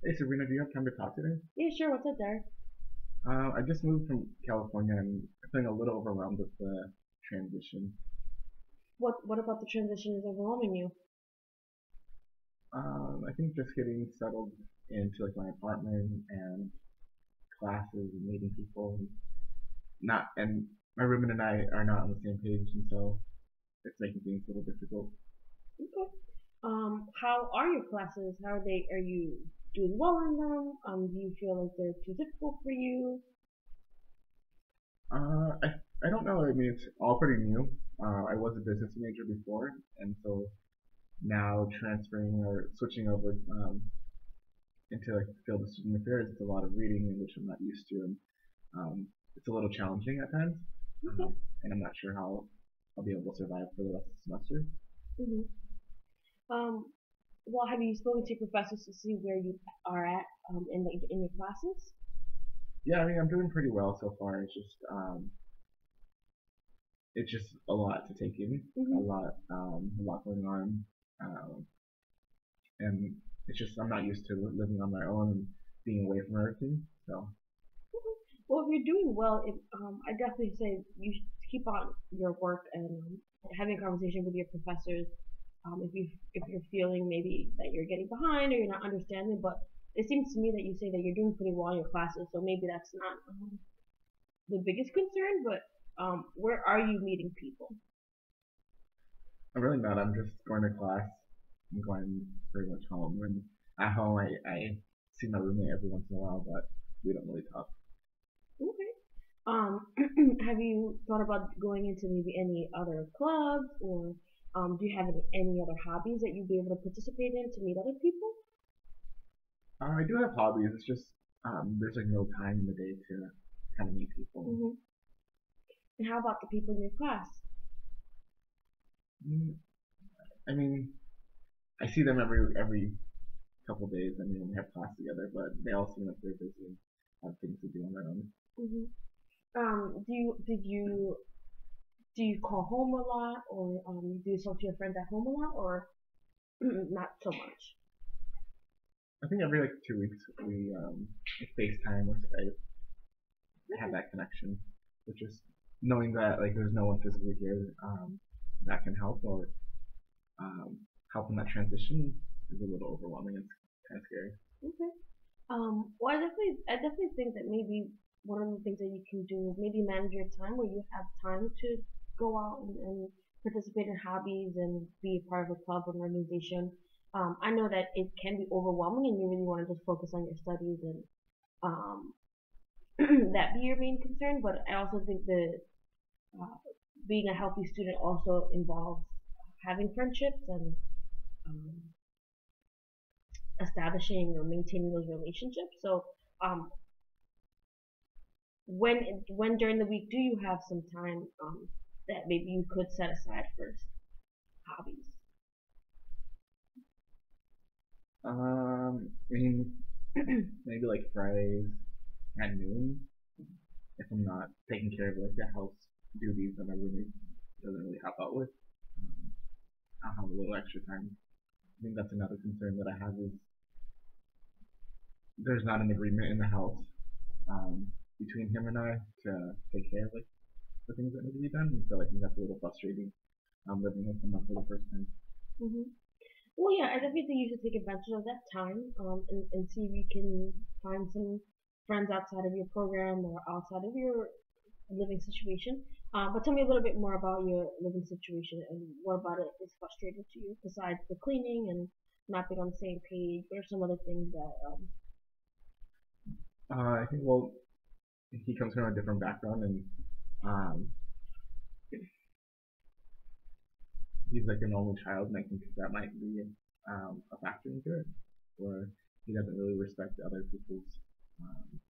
Hey Sabrina, do you have time to talk today? Yeah, sure. What's up, Derek? I just moved from California and I'm feeling a little overwhelmed with the transition. What about the transition is overwhelming you? I think just getting settled into like my apartment and classes and meeting people and not and my roommate and I are not on the same page, and so it's making things a little difficult. Okay. How are your classes? How are they? Are you doing well in them? Do you feel like they're too difficult for you? I don't know. I mean, it's all pretty new. I was a business major before, and so now transferring or switching over into like the field of student affairs, it's a lot of reading, which I'm not used to, and it's a little challenging at times, Okay. and I'm not sure how I'll be able to survive for the rest of the semester. hmm Um, well, have you spoken to your professors to see where you are at in your classes? Yeah, I mean, I'm doing pretty well so far. It's just a lot to take in, Mm-hmm. a lot going on, um, and it's just I'm not used to living on my own and being away from everything. So Well, if you're doing well, I definitely say you should keep on your work and having a conversation with your professors. If you're feeling maybe that you're getting behind or you're not understanding, but it seems to me that you say that you're doing pretty well in your classes, so maybe that's not the biggest concern. But where are you meeting people? I'm really not. I'm just going to class. I'm going pretty much home, and at home I see my roommate every once in a while, but we don't really talk. Okay. Um, have you thought about going into maybe any other clubs or do you have any other hobbies that you'd be able to participate in to meet other people? I do have hobbies. It's just there's like no time in the day to kind of meet people. hmm And how about the people in your class? Mm, I mean, I see them every couple of days. I mean, we have class together, but they all seem like they're busy and have things to do on their own. hmm do you call home a lot, or do you talk to your friends at home a lot, or not so much? I think every like 2 weeks we like FaceTime or Skype, have Okay. that connection, which is knowing that like there's no one physically here that can help or um, help in that transition is a little overwhelming. It's kind of scary. Okay. Well, I definitely think that maybe one of the things that you can do is maybe manage your time where you have time to go out and participate in hobbies and be a part of a club or an organization. I know that it can be overwhelming and you really want to just focus on your studies and um, that be your main concern. But I also think that uh, being a healthy student also involves having friendships and um, establishing or maintaining those relationships. So um, when during the week do you have some time that maybe you could set aside for hobbies? I mean, maybe like Fridays at noon if I'm not taking care of like the house duties that my roommate doesn't really help out with. Um, I'll have a little extra time. I think that's another concern that I have is there's not an agreement in the house um, between him and I to take care of like the things that need to be done. And so I think that's a little frustrating. Living with someone for the first time. hmm Well, yeah, I definitely think you should take advantage of that time and see if you can find some friends outside of your program or outside of your living situation. But tell me a little bit more about your living situation and what about it is frustrating to you besides the cleaning and not being on the same page. What are some other things that I think well, he comes from a different background and um, he's like an only child, and I think that might be a factor into it, where he doesn't really respect other people's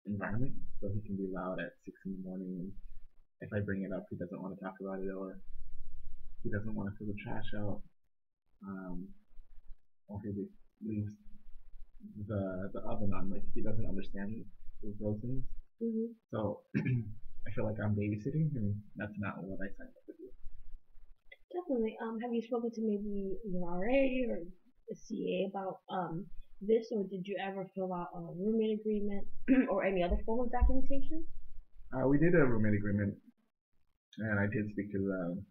environment, so he can be loud at 6 in the morning, and if I bring it up, he doesn't want to talk about it, or he doesn't want to throw the trash out, um, or he leaves the oven on. Like he doesn't understand those things. hmm So I feel like I'm babysitting, and that's not what I signed up to do. Definitely. Have you spoken to maybe your RA or a CA about this, or did you ever fill out a roommate agreement or any other form of documentation? We did a roommate agreement, and I did speak to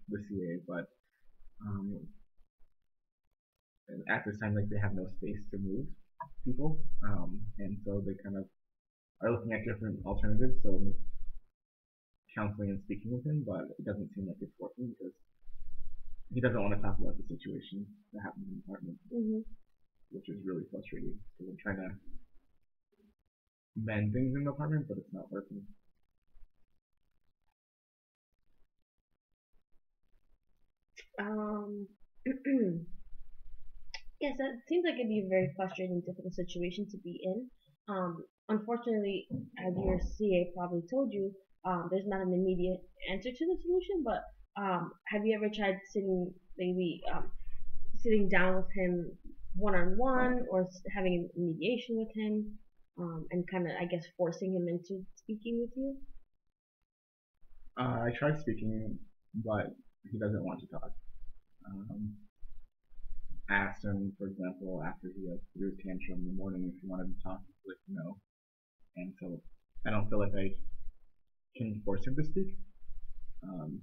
the CA, but um, at this time, like they have no space to move people, and so they kind of are looking at different alternatives. So counseling and speaking with him, but it doesn't seem like it's working because he doesn't want to talk about the situation that happened in the apartment, Hmm. which is really frustrating. Because I'm trying to mend things in the apartment, but it's not working. Um, yes, that seems like it'd be a very frustrating, difficult situation to be in. Unfortunately, as your CA probably told you, there's not an immediate answer to the solution. But have you ever tried sitting, maybe sitting down with him one on one, or having a mediation with him, and kind of, I guess, forcing him into speaking with you? I tried speaking, but he doesn't want to talk. Um, I asked him, for example, after he threw his tantrum in the morning, if he wanted to talk. He's like, no. And so I don't feel like I can force him to speak. Um,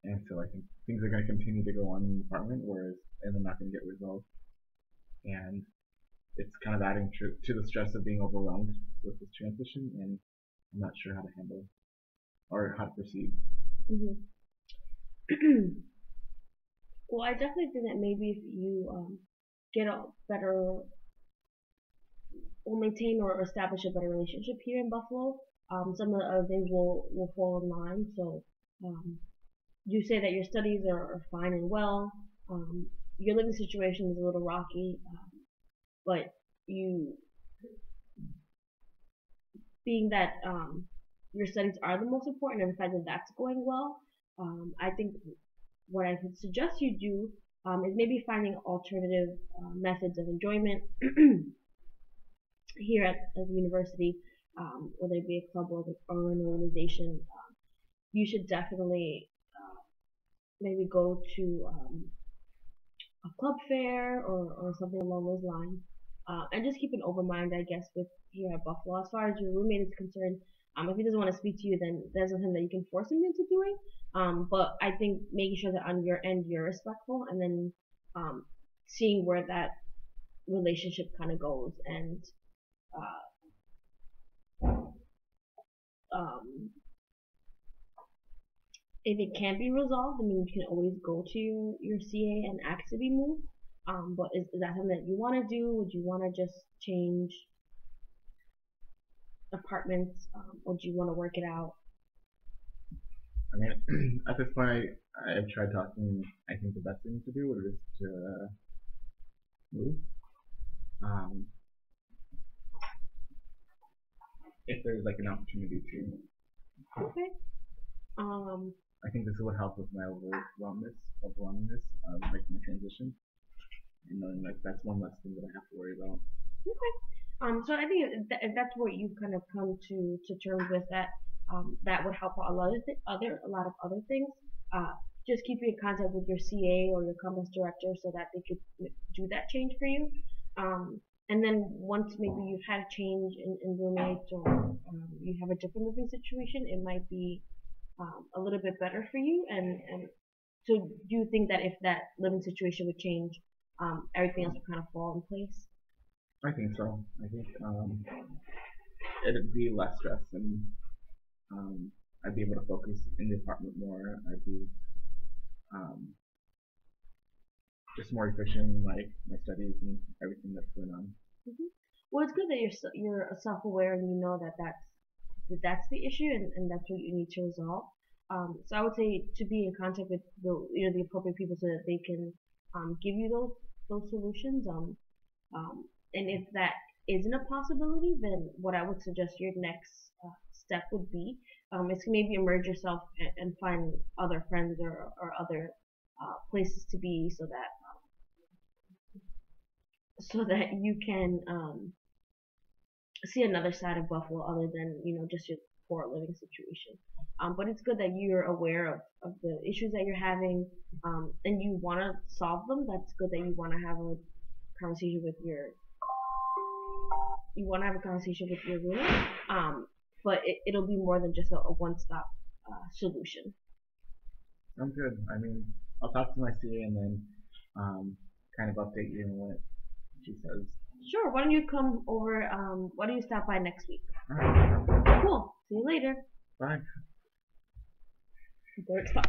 and so I think things are going to continue to go on in the apartment, and they're not going to get resolved. And it's kind of adding to the stress of being overwhelmed with this transition, and I'm not sure how to handle or how to proceed. Hmm. Well, I definitely think that maybe if you get a better, or maintain or establish a better relationship here in Buffalo, some of the other things will fall in line. So, um, you say that your studies are fine and well. Um, your living situation is a little rocky, but you, being that your studies are the most important, and the fact that that's going well, I think what I would suggest you do is maybe finding alternative methods of enjoyment here at the university, whether it be a club or an organization. You should definitely maybe go to a club fair, or something along those lines. And just keep an open mind, I guess, with here at Buffalo. As far as your roommate is concerned, if he doesn't want to speak to you, then there's nothing that you can force him into doing. But I think making sure that on your end you're respectful, and then seeing where that relationship kind of goes, and um, if it can't be resolved, I mean, you can always go to your CA and ask to be moved. But is that something that you want to do? Would you want to just change apartments, or do you want to work it out? I mean, at this point, I've tried talking. I think the best thing to do is to move. Um, if there's like an opportunity to, Okay. Um, I think this would help with my overwhelmingness of like my transition, and knowing like that's one less thing that I have to worry about. okay. So I think if that's where you kind of come to terms with that, that would help out a lot of other things. Uh, just keep in contact with your CA or your campus director so that they could do that change for you. Um, and then once maybe you've had a change in roommates, or you have a different living situation, it might be a little bit better for you. And so, do you think that if that living situation would change, everything else would kind of fall in place? I think so. I think it'd be less stress, and I'd be able to focus in the apartment more. I'd be um, just more efficient in my studies and everything that's going on. Hmm. Well, it's good that you're self-aware, and you know that that's the issue, and that's what you need to resolve. So I would say to be in contact with the appropriate people so that they can give you those solutions. And if that isn't a possibility, then what I would suggest your next step would be is to maybe immerse yourself, and find other friends, or other places to be, so that you can see another side of Buffalo other than just your poor living situation. But it's good that you're aware of the issues that you're having, and you want to solve them. That's good that you want to have a conversation with your roommate. But it'll be more than just a one-stop solution. I'm good. I mean, I'll talk to my CA and then kind of update you on what she says. Sure. Why don't you come over? Why don't you stop by next week? All right. Cool. See you later. Bye. Derek, stop.